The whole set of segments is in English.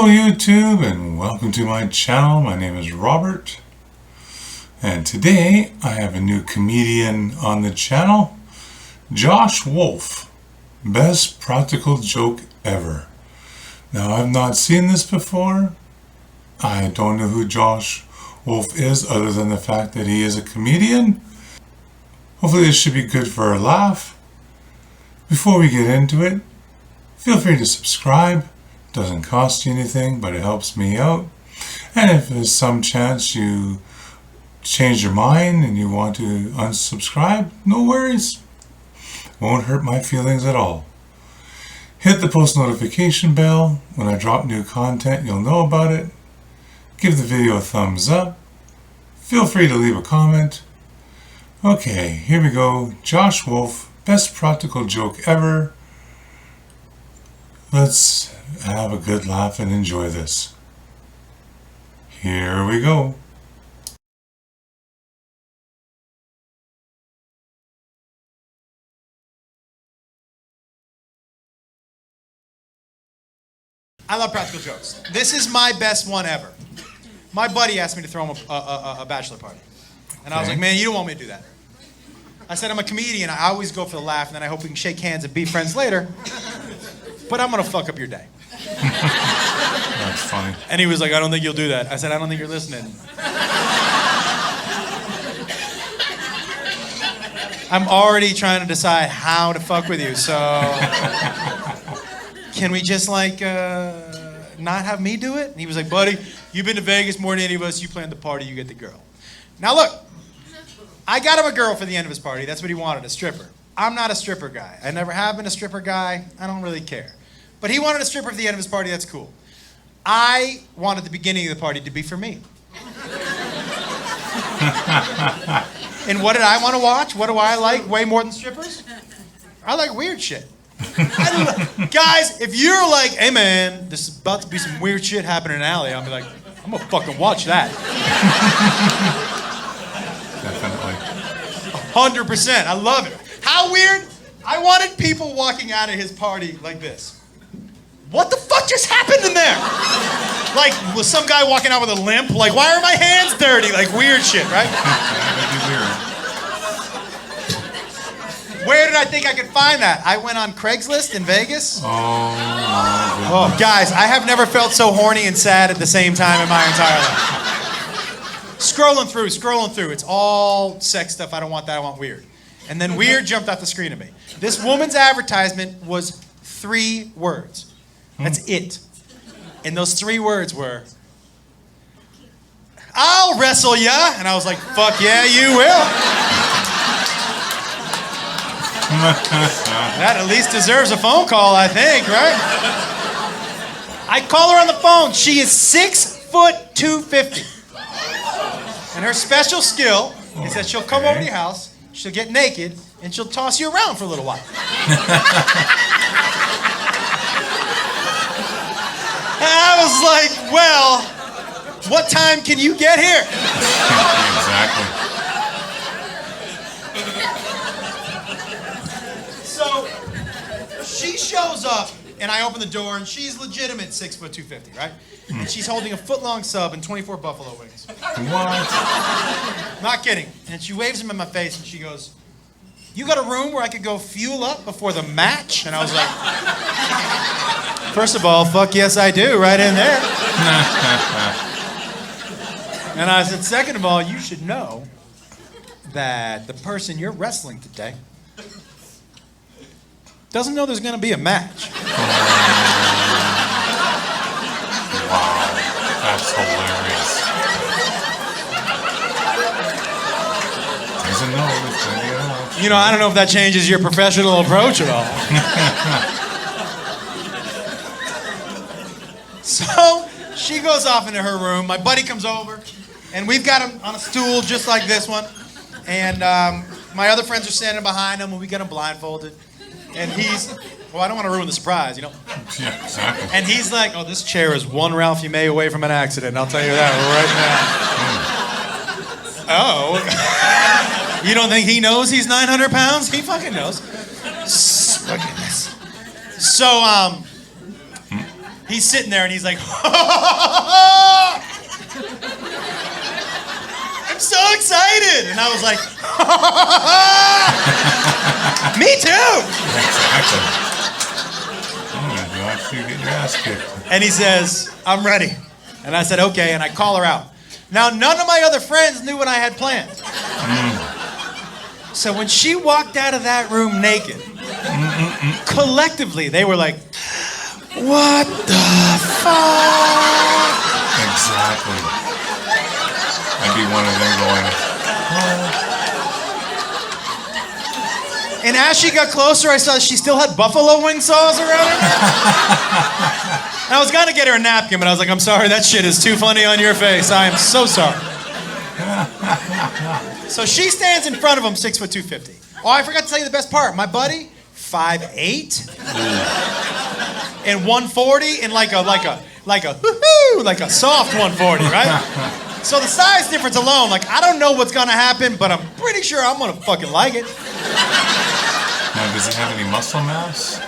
YouTube, and welcome to my channel. My name is Robert, and today I have a new comedian on the channel, Josh Wolf. Best practical joke ever. Now, I've not seen this before. I don't know who Josh Wolf is other than the fact that he is a comedian. Hopefully this should be good for a laugh. Before we get into it, feel free to subscribe. It doesn't cost you anything, but it helps me out. And if there's some chance you change your mind and you want to unsubscribe, no worries. Won't hurt my feelings at all. Hit the post notification bell. When I drop new content, you'll know about it. Give the video a thumbs up. Feel free to leave a comment. Okay, here we go. Josh Wolf, best practical joke ever. Let's have a good laugh and enjoy this. Here we go. I love practical jokes. This is my best one ever. My buddy asked me to throw him a bachelor party. And I was like, man, you don't want me to do that. I said, I'm a comedian. I always go for the laugh, and then I hope we can shake hands and be friends later. But I'm going to fuck up your day. That's funny. And he was like, I don't think you'll do that. I said, I don't think you're listening. I'm already trying to decide how to fuck with you, so can we just not have me do it? And he was like, buddy, you've been to Vegas more than any of us. You planned the party, you get the girl. Now look, I got him a girl for the end of his party. That's what he wanted, a stripper. I'm not a stripper guy. I never have been a stripper guy. I don't really care. But he wanted a stripper for the end of his party. That's cool. I wanted the beginning of the party to be for me. And what did I want to watch? What do I like way more than strippers? I like weird shit. Guys, if you're like, hey man, this is about to be some weird shit happening in an alley, I'll be like, I'm gonna fucking watch that. Definitely. 100%. I love it. How weird? I wanted people walking out of his party like this. What the fuck just happened in there? Like, was some guy walking out with a limp? Like, why are my hands dirty? Like, weird shit, right? That'd be weird. Where did I think I could find that? I went on Craigslist in Vegas. Oh, Guys, I have never felt so horny and sad at the same time in my entire life. Scrolling through. It's all sex stuff. I don't want that. I want weird. And then weird jumped off the screen at me. This woman's advertisement was 3 words. That's it. And those 3 words were, I'll wrestle ya. And I was like, fuck yeah, you will. That at least deserves a phone call, I think, right? I call her on the phone. She is 6'250". And her special skill is that she'll come over to your house, she'll get naked, and she'll toss you around for a little while. And I was like, well, what time can you get here? Exactly. So she shows up, and I open the door, and she's legitimate 6'250", right? And she's holding a foot-long sub and 24 buffalo wings. What? Not kidding. And she waves them in my face, and she goes, you got a room where I could go fuel up before the match? And I was like, first of all, fuck yes I do, right in there. And I said, second of all, you should know that the person you're wrestling today doesn't know there's going to be a match. Wow, that's hilarious. Doesn't know it's going to be a match. You know, I don't know if that changes your professional approach at all. So she goes off into her room. My buddy comes over, and we've got him on a stool just like this one. And my other friends are standing behind him, and we got him blindfolded. And he's, well, I don't want to ruin the surprise, you know? Yeah, exactly. And he's like, oh, this chair is one Ralphie May away from an accident. I'll tell you that right now. Oh. You don't think he knows he's 900 pounds? He fucking knows. Look at this. So, He's sitting there and he's like, I'm so excited. And I was like, me too. Exactly. Oh, Josh, you get your ass kicked. And he says, I'm ready. And I said, okay, and I call her out. Now, none of my other friends knew what I had planned. So when she walked out of that room naked, collectively, they were like, what the fuck? Exactly. I'd be one of them going, And as she got closer, I saw she still had buffalo wing saws around her. I was gonna get her a napkin, but I was like, I'm sorry, that shit is too funny on your face. I am so sorry. So she stands in front of him, 6 foot 250. Oh, I forgot to tell you the best part. My buddy, 5'8", and 140, and like a soft 140, right? So the size difference alone, like I don't know what's gonna happen, but I'm pretty sure I'm gonna fucking like it. now, does he have any muscle mass?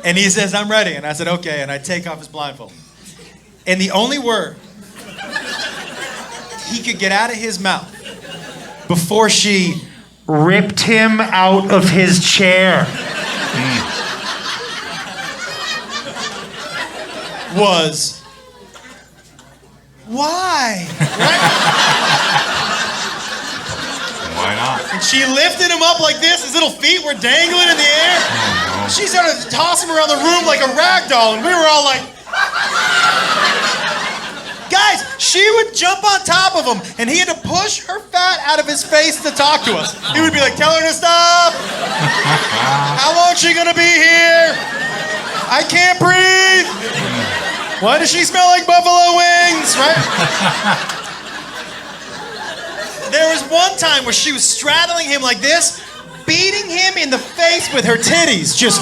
And he says, I'm ready. And I said, okay. And I take off his blindfold. And the only word he could get out of his mouth before she ripped him out of his chair was, why? Why not? And she lifted him up like this. His little feet were dangling in the air. Oh, no. She started to toss him around the room like a rag doll, and we were all like, guys, she would jump on top of him, and he had to push her fat out of his face to talk to us. He would be like, tell her to stop. How long is she gonna be here? I can't breathe. Why does she smell like buffalo wings, right? There was one time where she was straddling him like this, beating him in the face with her titties. Just.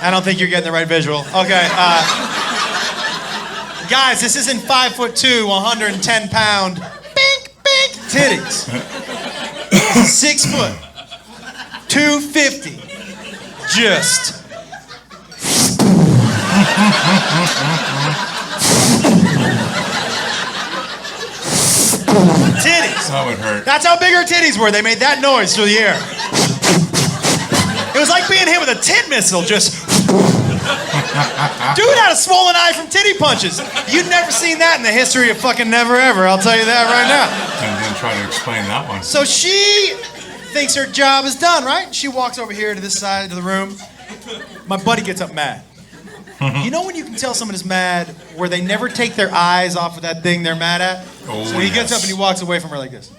I don't think you're getting the right visual. Okay. Guys, this isn't 5'2", 110-pound, bink, bink, titties. 6 foot, 250. Just. Titties. That would hurt. That's how big her titties were. They made that noise through the air. It was like being hit with a tit missile. Just. Dude had a swollen eye from titty punches. You'd never seen that in the history of fucking never ever. I'll tell you that right now. And then try to explain that one. So she thinks her job is done, right? She walks over here to this side of the room. My buddy gets up mad. You know when you can tell someone is mad where they never take their eyes off of that thing they're mad at? Oh, so he gets yes. up and he walks away from her like this.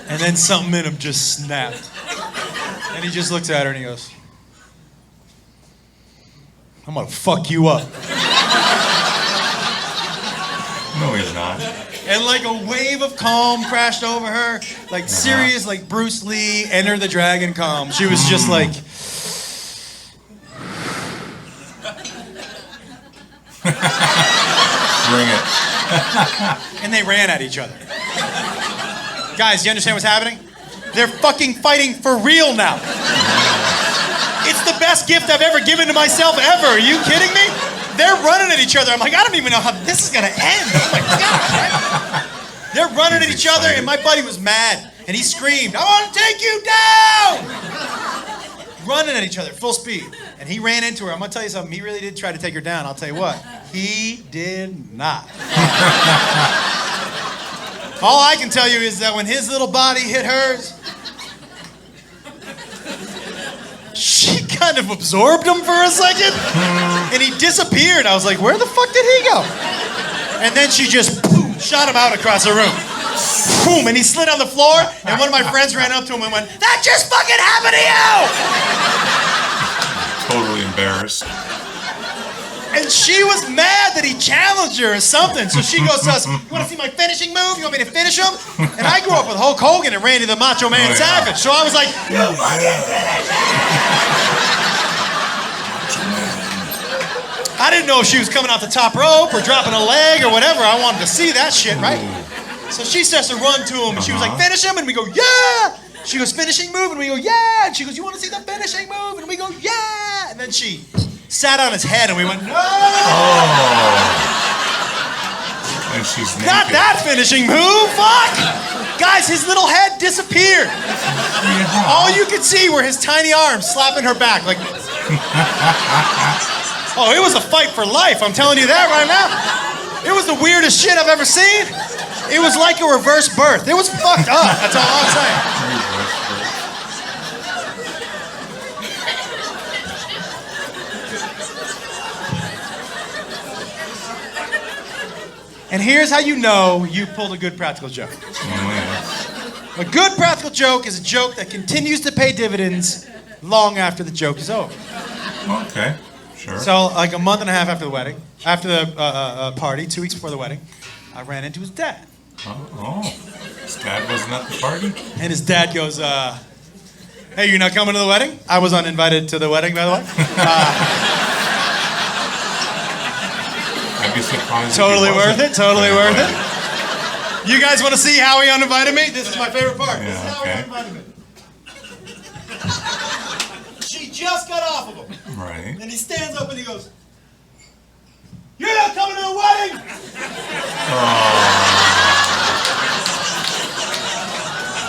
And then something in him just snapped. And he just looks at her and he goes, I'm gonna fuck you up. No, he's not. And like a wave of calm crashed over her, like serious, like Bruce Lee, Enter the Dragon calm. She was just like, Bring it. and they ran at each other. Guys, do you understand what's happening? They're fucking fighting for real now. It's the best gift I've ever given to myself ever. Are you kidding me? They're running at each other. I'm like, I don't even know how this is gonna end. Oh my God, right? They're running at each other, and my buddy was mad, and he screamed, I want to take you down! Running at each other, full speed. And he ran into her. I'm gonna tell you something, he really did try to take her down. I'll tell you what, he did not. All I can tell you is that when his little body hit hers, she kind of absorbed him for a second, and he disappeared. I was like, where the fuck did he go? And then she just boom, shot him out across the room. Boom, and he slid on the floor, and one of my friends ran up to him and went, that just fucking happened to you! Totally embarrassed. And she was mad that he challenged her or something. So she goes to us, you want to see my finishing move? You want me to finish him? And I grew up with Hulk Hogan and Randy the Macho Man Savage. So I was like, you fucking finish him! I didn't know if she was coming off the top rope or dropping a leg or whatever. I wanted to see that shit, right? So she starts to run to him, and she was like, finish him, and we go, yeah! She goes, finishing move, and we go, yeah! And she goes, you want to see the finishing move? And we go, yeah! And then she sat on his head, and we went, no! And she's naked. Not that finishing move, fuck! Guys, his little head disappeared. Yeah. All you could see were his tiny arms slapping her back, like... Oh, it was a fight for life, I'm telling you that right now. It was the weirdest shit I've ever seen. It was like a reverse birth. It was fucked up, that's all I'm saying. And here's how you know you pulled a good practical joke. A good practical joke is a joke that continues to pay dividends long after the joke is over. Okay, sure. So, like a month and a half after the wedding, after the party, 2 weeks before the wedding, I ran into his dad. Oh, his dad wasn't at the party? And his dad goes, hey, you're not coming to the wedding? I was uninvited to the wedding, by the way. I'd be surprised. Totally worth it, totally worth it. You guys want to see how he uninvited me? This is my favorite part. Yeah, this is how he uninvited me. She just got off of him. Right. And he stands up and he goes, you're not coming to the wedding!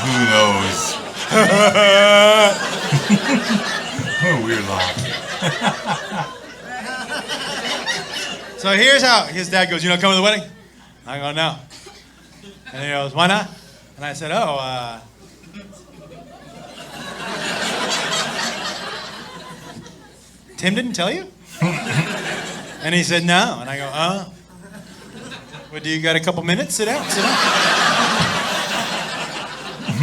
Who knows? What a weird laugh. So here's how his dad goes, you not coming to the wedding? I go, no. And he goes, why not? And I said, Tim didn't tell you? And he said, no. And I go, well, do you got a couple minutes? Sit down, sit down.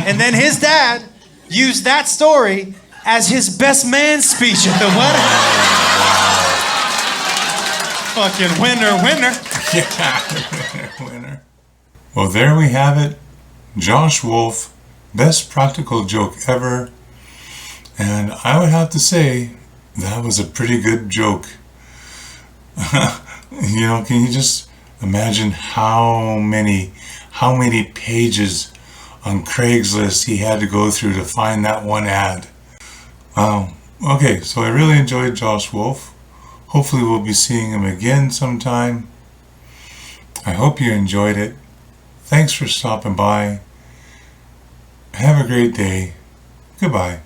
And then his dad used that story as his best man speech at the wedding. Fucking winner, winner. Yeah, winner. Well, there we have it. Josh Wolf, best practical joke ever. And I would have to say, that was a pretty good joke. You know, can you just imagine how many pages on Craigslist he had to go through to find that one ad? Wow. Okay, so I really enjoyed Josh Wolf. Hopefully we'll be seeing him again sometime. I hope you enjoyed it. Thanks for stopping by. Have a great day. Goodbye.